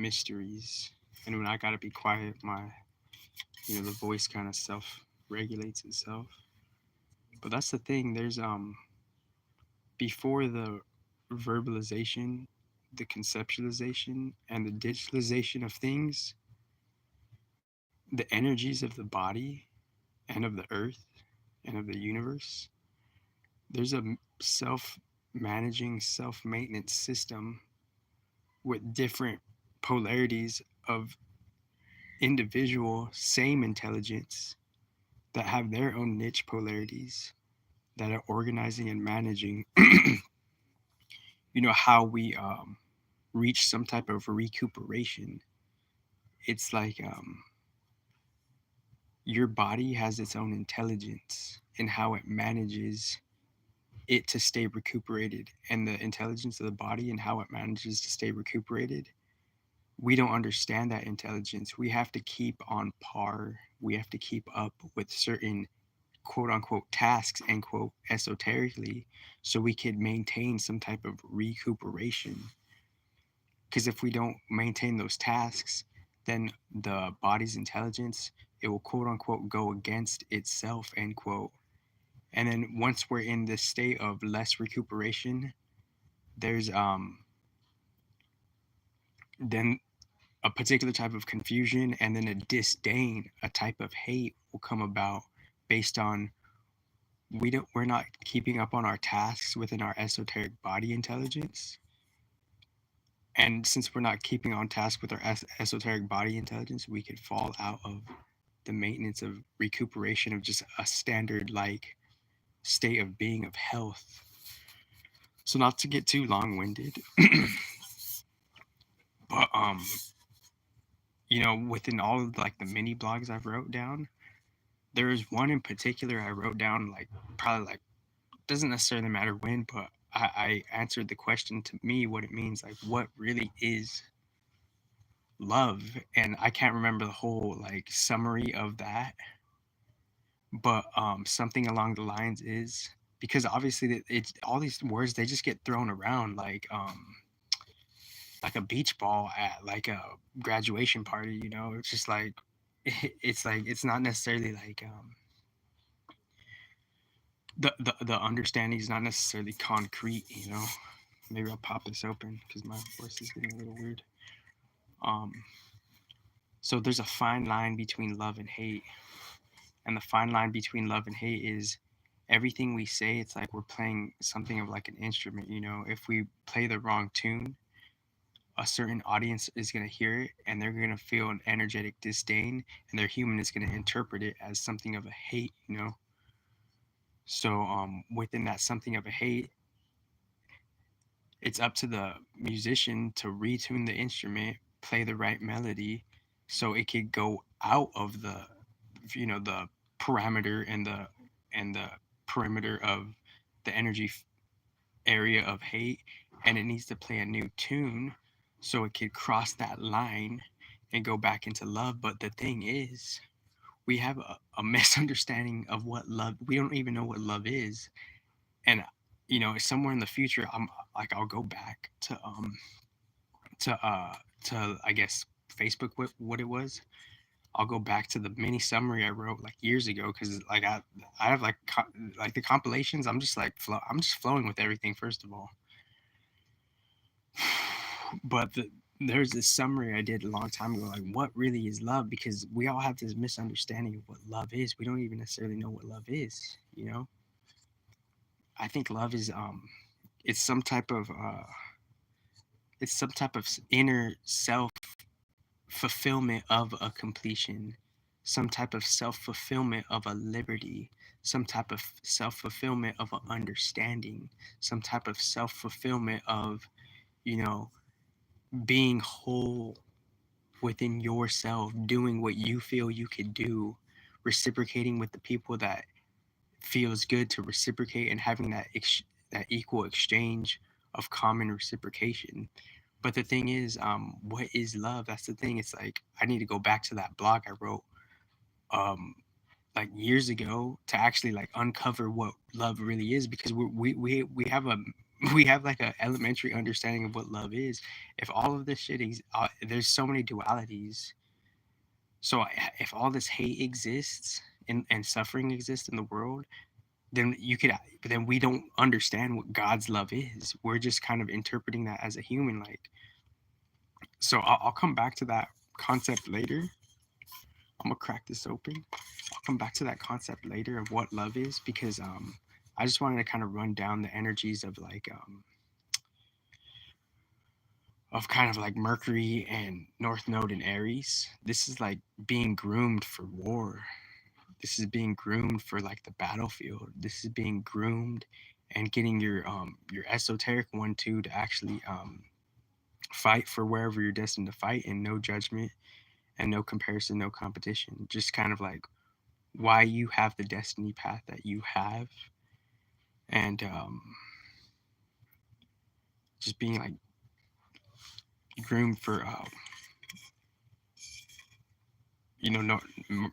mysteries. And when I gotta be quiet, the voice kind of self regulates itself. But that's the thing. There's before the verbalization, the conceptualization, and the digitalization of things, the energies of the body and of the earth and of the universe, there's a self managing, self maintenance system with different polarities of individual, same intelligence that have their own niche polarities that are organizing and managing, how we reach some type of recuperation. It's like your body has its own intelligence in how it manages it to stay recuperated, and the intelligence of the body and how it manages to stay recuperated, we don't understand that intelligence. We have to keep on par, we have to keep up with certain quote unquote tasks and quote esoterically, so we could maintain some type of recuperation. Because if we don't maintain those tasks, then the body's intelligence, it will quote unquote go against itself, end quote. And then once we're in this state of less recuperation, there's then a particular type of confusion, and then a disdain, a type of hate will come about based on we're not keeping up on our tasks within our esoteric body intelligence. And since we're not keeping on task with our esoteric body intelligence, we could fall out of the maintenance of recuperation of just a standard like state of being of health. So not to get too long-winded, but within all of like the mini blogs I've wrote down, there is one in particular I wrote down, like probably like, doesn't necessarily matter when, but I answered the question to me what it means, like what really is love. And I can't remember the whole like summary of that, but something along the lines is, because obviously it's all these words, they just get thrown around like a beach ball at like a graduation party. It's just like it's not necessarily like the understanding is not necessarily concrete. Maybe I'll pop this open because my voice is getting a little weird. um so there's a fine line between love and hate, and the fine line between love and hate is everything we say, it's like we're playing something of like an instrument. If we play the wrong tune, a certain audience is going to hear it and they're going to feel an energetic disdain, and their human is going to interpret it as something of a hate. So within that something of a hate, it's up to the musician to retune the instrument, play the right melody, so it could go out of the parameter and the perimeter of the energy area of hate, and it needs to play a new tune so it could cross that line and go back into love. But the thing is, we have a misunderstanding of what love. We don't even know what love is. And somewhere in the future, I'm like, I'll go back to to I guess Facebook, what it was. I'll go back to the mini summary I wrote like years ago, because like I have like like the compilations. I'm just like I'm just flowing with everything, first of all. But there's this summary I did a long time ago, like what really is love, because we all have this misunderstanding of what love is. We don't even necessarily know what love is. I think love is it's some type of inner self fulfillment of a completion, some type of self fulfillment of a liberty, some type of self fulfillment of an understanding, some type of self fulfillment of, you know, being whole within yourself, doing what you feel you could do, reciprocating with the people that feels good to reciprocate, and having that equal exchange of common reciprocation. But the thing is, what is love? That's the thing. It's like I need to go back to that blog I wrote um like years ago to actually like uncover what love really is, because we have a we have like a elementary understanding of what love is. If all of this shit there's so many dualities. So if all this hate exists and suffering exists in the world, then then we don't understand what God's love is. We're just kind of interpreting that as a human. Like, so I'll come back to that concept later. I'm gonna crack this open. I'll come back to that concept later of what love is, because I just wanted to kind of run down the energies of like of kind of like Mercury and North Node and Aries. This is like being groomed for war. This is being groomed for like the battlefield. This is being groomed and getting your esoteric one too to actually fight for wherever you're destined to fight, and no judgment and no comparison, no competition. Just kind of like why you have the destiny path that you have, and just being like groomed for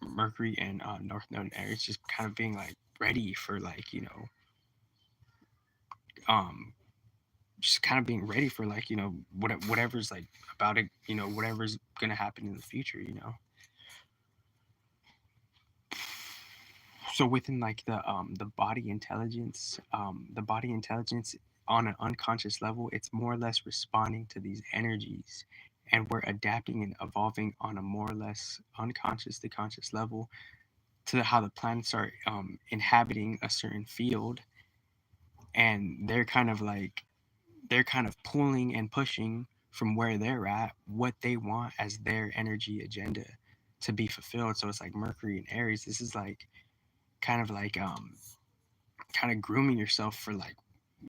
Mercury and North Node and Aries, just kind of being like ready for like um just kind of being ready for like whatever's like about it, whatever's gonna happen in the future. So within like the body intelligence on an unconscious level, it's more or less responding to these energies, and we're adapting and evolving on a more or less unconscious to conscious level to how the planets are inhabiting a certain field, and they're kind of pulling and pushing from where they're at what they want as their energy agenda to be fulfilled. So it's like Mercury and Aries. This is like kind of like kind of grooming yourself for like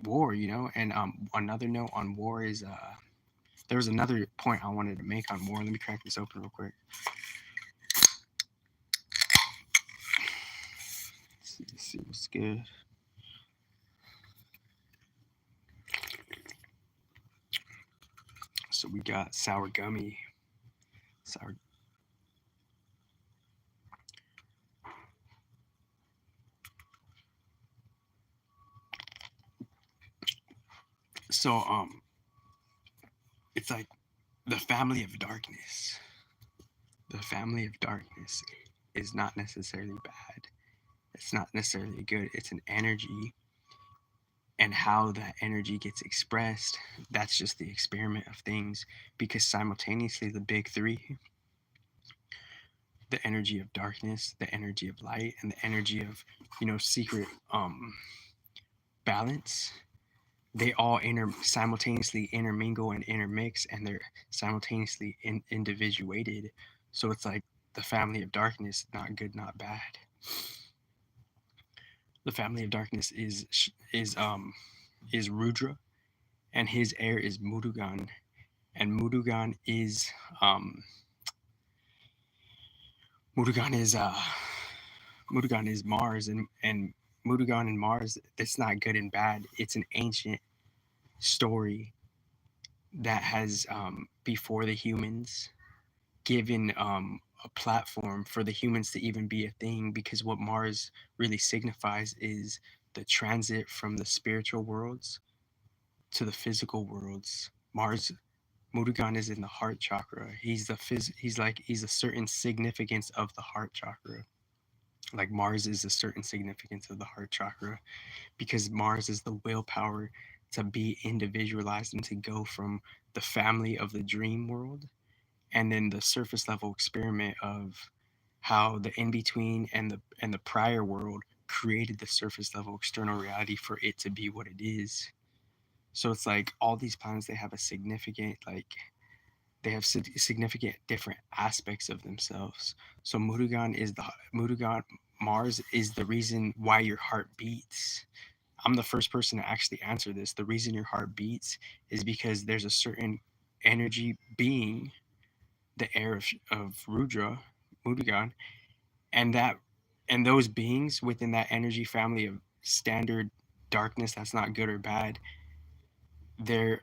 war, And another note on war is there was another point I wanted to make on war. Let me crack this open real quick. Let's see what's good. So we got sour gummy, sour. So it's like the family of darkness. The family of darkness is not necessarily bad. It's not necessarily good. It's an energy, and how that energy gets expressed, that's just the experiment of things, because simultaneously the big three, the energy of darkness, the energy of light, and the energy of secret balance, they all simultaneously intermingle and intermix, and they're simultaneously individuated. So it's like the family of darkness, not good, not bad. The family of darkness is Rudra, and his heir is Murugan, and um Murugan is Murugan is Mars, and Murugan and Mars. It's not good and bad. It's an ancient story that has before the humans given a platform for the humans to even be a thing, because what Mars really signifies is the transit from the spiritual worlds to the physical worlds. Murugan is in the heart chakra. He's a certain significance of the heart chakra. Like Mars is a certain significance of the heart chakra, because Mars is the willpower to be individualized and to go from the family of the dream world, and then the surface level experiment of how the in between and the prior world created the surface level external reality for it to be what it is. So it's like all these planets, they have a significant they have significant different aspects of themselves. So Murugan Mars is the reason why your heart beats. I'm the first person to actually answer this. The reason your heart beats is because there's a certain energy being, the heir of Murugan, and those beings within that energy family of standard darkness, that's not good or bad. They're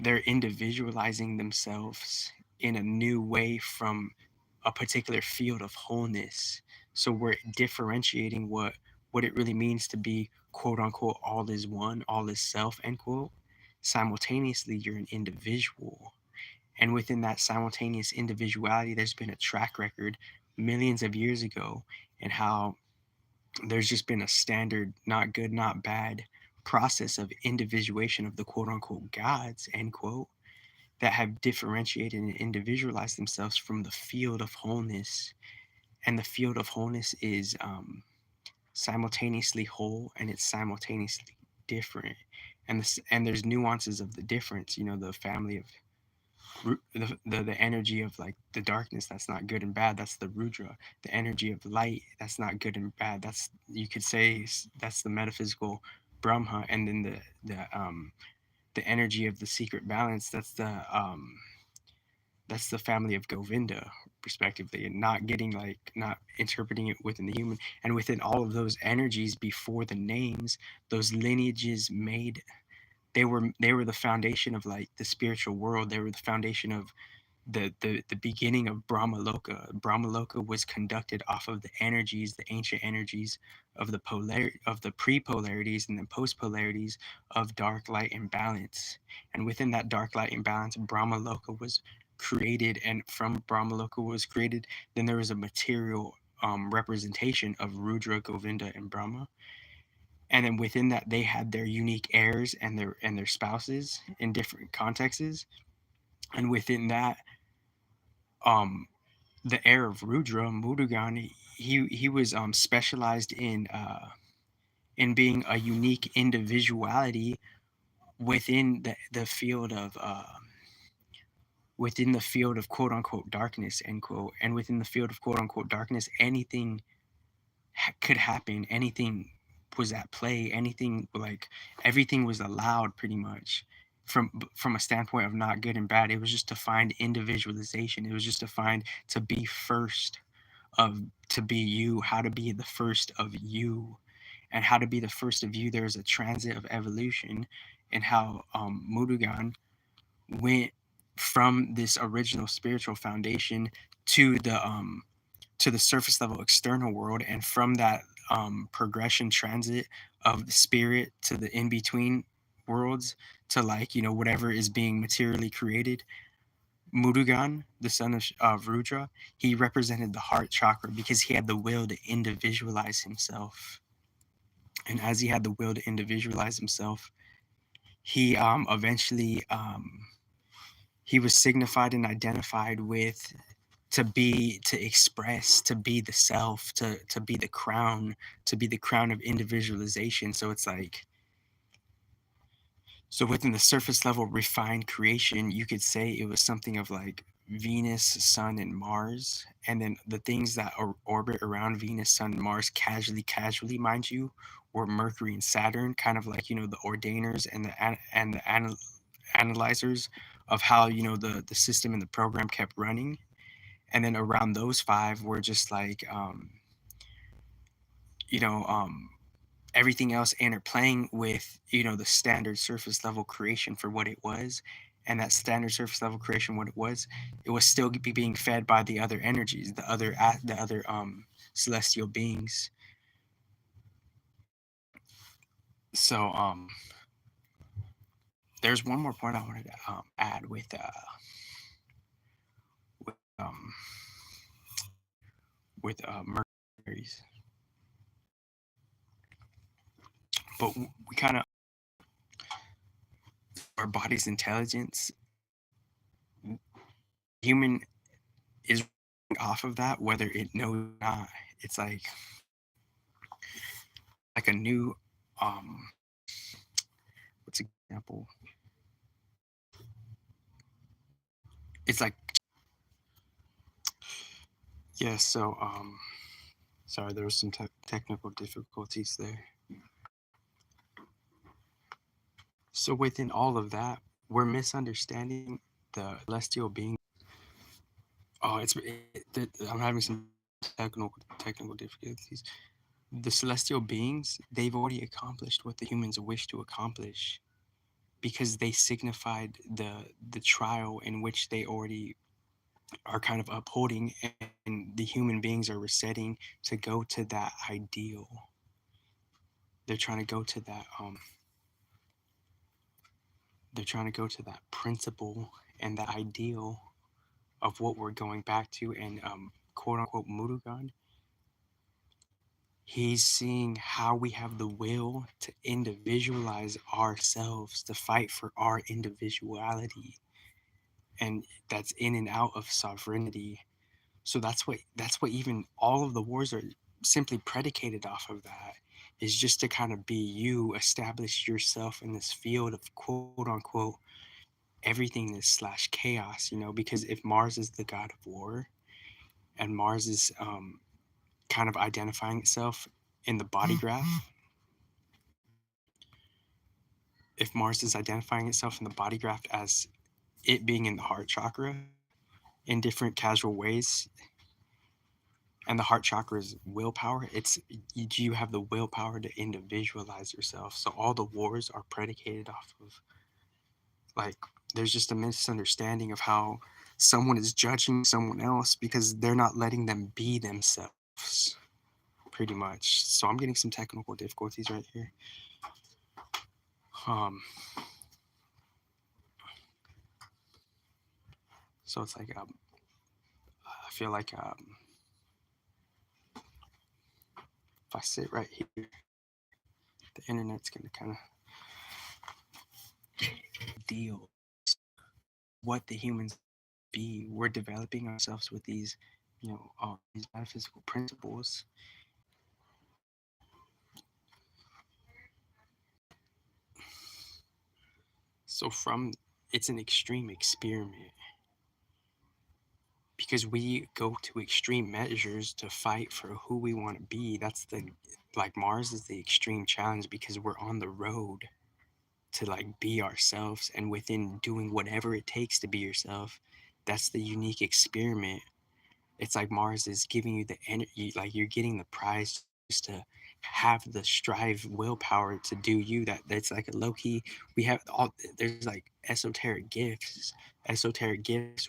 they're individualizing themselves in a new way from a particular field of wholeness. So we're differentiating what it really means to be quote unquote all is one, all is self, end quote, simultaneously you're an individual. And within that simultaneous individuality, there's been a track record millions of years ago, and how there's just been a standard, not good, not bad process of individuation of the quote unquote gods, end quote, that have differentiated and individualized themselves from the field of wholeness. And the field of wholeness is simultaneously whole and it's simultaneously different. And there's nuances of the difference. You know, the family of the energy of like the darkness, that's not good and bad, that's the Rudra. The energy of light, that's not good and bad, that's, you could say, that's the metaphysical Brahma. And then the energy of the secret balance, that's the family of Govinda, respectively. And not getting like, not interpreting it within the human. And within all of those energies before the names, those lineages made, they were the foundation of like the spiritual world. They were the foundation of the beginning of Brahmaloka. Brahmaloka was conducted off of the energies, the ancient energies of the pre-polarities and the post-polarities of dark, light, and balance. And within that dark, light, and balance, Brahmaloka was created. And from Brahmaloka was created, then there was a material representation of Rudra, Govinda, and Brahma. And then within that, they had their unique heirs and their spouses in different contexts. And within that, um the heir of Rudra, Murugan, he was specialized in being a unique individuality within the field of within the field of quote unquote darkness, end quote. And within the field of quote unquote darkness, anything could happen, anything was at play, anything, like everything was allowed pretty much. From a standpoint of not good and bad, it was just to find individualization. It was just to find, to be first of, to be you, how to be the first of you. And how to be the first of you, there's a transit of evolution. And how Murugan went from this original spiritual foundation to the surface level external world. And from that progression transit of the spirit to the in between worlds, to like, you know, whatever is being materially created, Murugan, the son of Rudra, he represented the heart chakra because he had the will to individualize himself. And as he had the will to individualize himself, he eventually he was signified and identified with, to express, to be the self, to be the crown, to be the crown of individualization. So it's like, so within the surface level refined creation, you could say it was something of like Venus, Sun, and Mars. And then the things that orbit around Venus, Sun, and Mars casually, mind you, were Mercury and Saturn, kind of like, you know, the ordainers and the analyzers of how, you know, the system and the program kept running. And then around those five were just like, you know, everything else interplaying with, you know, the standard surface level creation for what it was. And that standard surface level creation, what it was still being fed by the other energies, the other celestial beings. So there's one more point I wanted to add with um with mercenaries. But we kind of, our body's intelligence, human is off of that, whether it knows or not. It's like a new what's an example? It's like, yeah. So sorry, there was some technical difficulties there. So within all of that, we're misunderstanding the celestial being. Oh, I'm having some technical difficulties. The celestial beings, they've already accomplished what the humans wish to accomplish, because they signified the trial in which they already are kind of upholding, and the human beings are resetting to go to that ideal. they're trying to go to that they're trying to go to that principle and that ideal of what we're going back to, and quote unquote Murugan. He's seeing how we have the will to individualize ourselves, to fight for our individuality, and that's in and out of sovereignty. So that's what even all of the wars are simply predicated off of, that is just to kind of be you, establish yourself in this field of quote unquote everything is slash chaos, because if Mars is the god of war, and Mars is kind of identifying itself in the body graph, if Mars is identifying itself in the body graph as it being in the heart chakra in different casual ways, and the heart chakra is willpower, you have the willpower to individualize yourself. So all the wars are predicated off of, like, there's just a misunderstanding of how someone is judging someone else because they're not letting them be themselves, pretty much. So I'm getting some technical difficulties right here. um so it's like I feel like if I sit right here, the internet's gonna kind of deal what the humans be. We're developing ourselves with these, these metaphysical principles. So from it's an extreme experiment because we go to extreme measures to fight for who we want to be. That's the like Mars is the extreme challenge because we're on the road to like be ourselves, and within doing whatever it takes to be yourself, that's the unique experiment. It's like Mars is giving you the energy, like you're getting the prize just to have the strive willpower to do you. That's like a low key. We have all there's like esoteric gifts.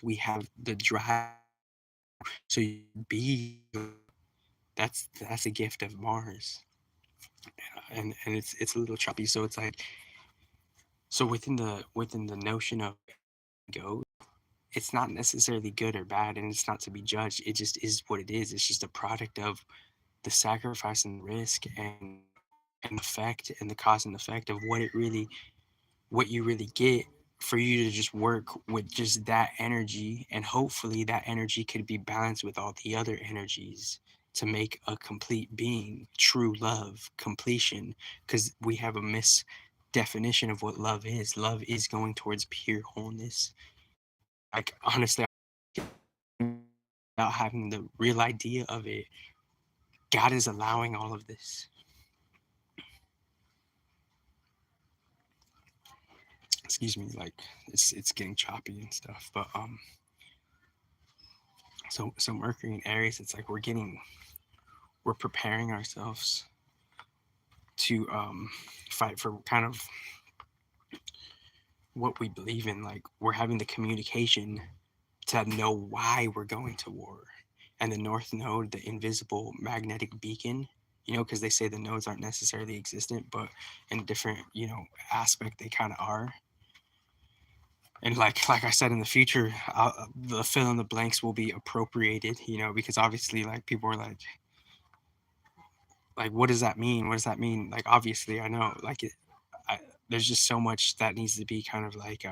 We have the drive. So you be that's a gift of Mars, and it's a little choppy. So it's like, so within the notion of go, it's not necessarily good or bad, and it's not to be judged. It just is what it is. It's just a product of the sacrifice and risk and effect and the cause and effect of what you really get for you to just work with just that energy, and hopefully that energy could be balanced with all the other energies to make a complete being, true love, completion. Because we have a misdefinition of what love is. Love is going towards pure wholeness. Like, honestly, without having the real idea of it, God is allowing all of this. Excuse me, like it's getting choppy and stuff. But so Mercury and Aries, it's like we're preparing ourselves to fight for kind of what we believe in. Like, we're having the communication to know why we're going to war. And the North Node, the invisible magnetic beacon, because they say the nodes aren't necessarily existent, but in a different, aspect, they kind of are. And like I said, in the future, the fill in the blanks will be appropriated, because obviously, like, people are like, what does that mean? What does that mean? Like, obviously, I know, like, there's just so much that needs to be kind of like,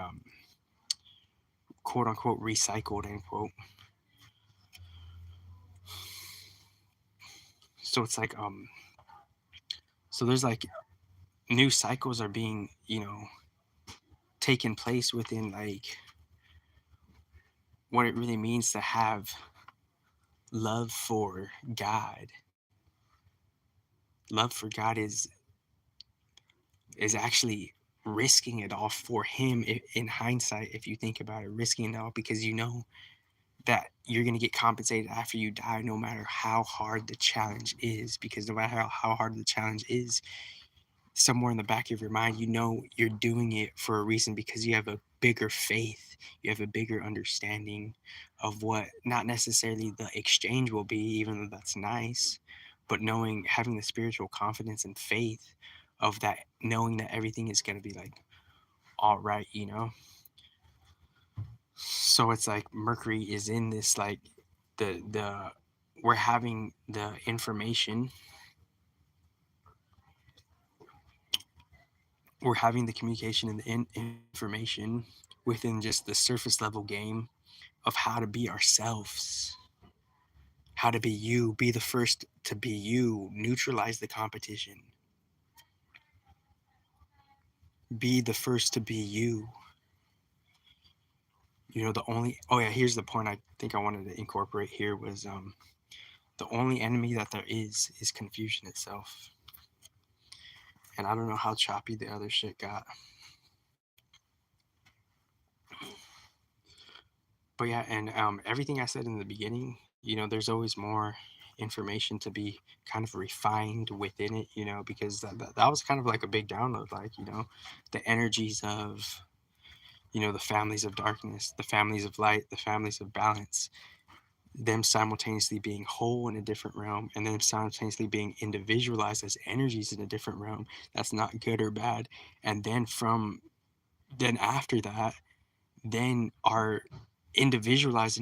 quote unquote, recycled, end quote. So it's like, so there's like new cycles are being, taking place within like what it really means to have love for God. Love for God is actually risking it all for him. In hindsight, if you think about it, risking it all because that you're going to get compensated after you die, no matter how hard the challenge is. Because no matter how hard the challenge is, somewhere in the back of your mind, you're doing it for a reason, because you have a bigger faith, you have a bigger understanding of what not necessarily the exchange will be, even though that's nice, but having the spiritual confidence and faith of that, knowing that everything is going to be like all right, so it's like Mercury is in this, like, the we're having the information, we're having the communication and the information within just the surface level game of how to be ourselves, how to be you, be the first to be you, neutralize the competition, be the first to be you. The only, oh yeah, here's the point I think I wanted to incorporate here was the only enemy that there is confusion itself. And I don't know how choppy the other shit got. But yeah, and everything I said in the beginning, there's always more information to be kind of refined within it, because that was kind of like a big download, like, the energies of, the families of darkness, the families of light, the families of balance, them simultaneously being whole in a different realm, and then simultaneously being individualized as energies in a different realm. That's not good or bad. And then after that, then our individualized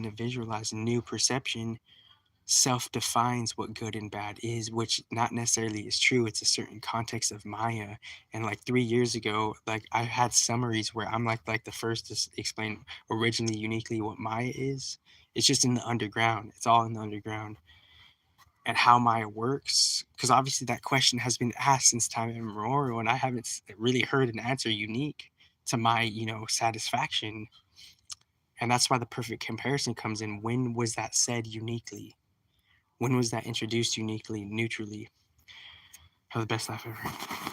new perception self-defines what good and bad is, which not necessarily is true. It's a certain context of Maya. And like 3 years ago, like I had summaries where I'm like the first to explain originally uniquely what Maya is. It's just in the underground. It's all in the underground. And how Maya works, because obviously that question has been asked since time immemorial, and I haven't really heard an answer unique to my satisfaction. And that's why the perfect comparison comes in. When was that said uniquely? When was that introduced uniquely, neutrally? Have the best life ever.